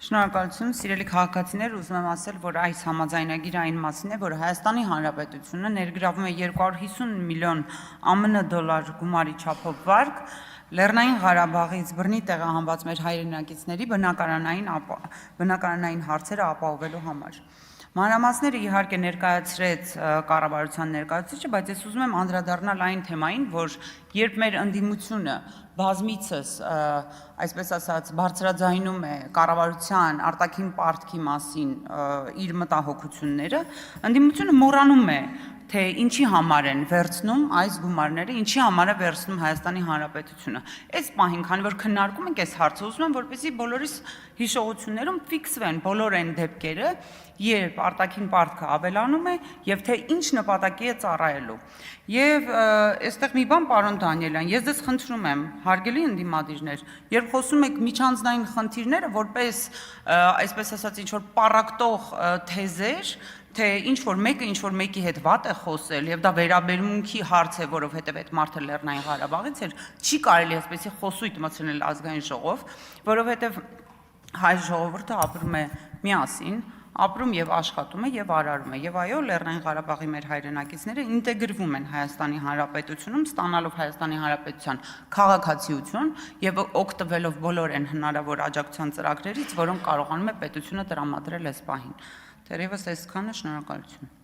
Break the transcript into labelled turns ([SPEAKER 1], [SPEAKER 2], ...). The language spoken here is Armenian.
[SPEAKER 1] Շնորհակալություն, սիրելի քաղաքացիներ, ուզում եմ ասել, որ այս համաձայնագիրը այն մասին է, որ Հայաստանի Հանրապետությունը ներգրավում է 250 միլիոն ԱՄՆ դոլար գումարի չափով վարկ Լեռնային Ղարաբաղից բռնի տեղահանված մեր հայրենակիցների բնակարանային հարցերը ապահովելու համար։ Մանրամասները իհարկե ներկայացրեց կառավարության ներկայացուցիչը, բայց ես ուզում եմ անդրադառնալ այն թեմային, որ երբ մեր ընդդիմությունը բազմիցս, այսպես ասած, բարձրաձայնում է կառավարության արտաքին պարտքի մասին իր մտահոգությունները, ընդդիմությունը մոռանում է, թե ինչի համար են վերցնում այս գումարները, ինչի համար է վերցնում Հայաստանի Հանրապետությունը։ Այս պահին, քանի որ քննարկում ենք այս հարցը, ուզում եմ, որպեսզի բոլորիս հիշողություններում ֆիքսվեն բոլոր այն դեպքերը, երբ արտաքին պարտքը ավելանում է եւ թե ինչ նպատակի է ծառայելու։ Եվ այստեղ մի բան, պարոն Դանիելյան, ես ձեզ խնդրում եմ, հարգելի ընդդիմադիրներ, երբ խոսում եք միջանձնային խնդիրները, որպես այսպես ասած ինչ-որ պառակտող թեզեր, թե ինչ-որ մեկի հետ վատ է խոսել եւ դա վերաբերմունքի հարց է, որովհետեւ այդ մարդը Լեռնային Ղարաբաղից էր, չի կարելի այսպեսի խոսույթ մտցնել ազգային ժողով, որովհետեւ հայ ժողովուրդը ապրում է միասին, ապրում եւ աշխատում է եւ արարում է եւ այո Լեռնային Ղարաբաղի մեր հայրենակիցները ինտեգրվում են Հայաստանի Հանրապետությունում, ստանալով Հայաստանի Հանրապետության քաղաքացիություն եւ օգտվելով բոլոր այն հնարավոր աջակցության ծրագրերից, որոնք կարողանում է պետությունը տրամադրել այս պահին։ Թերևս այսքանը, շնորհակալություն։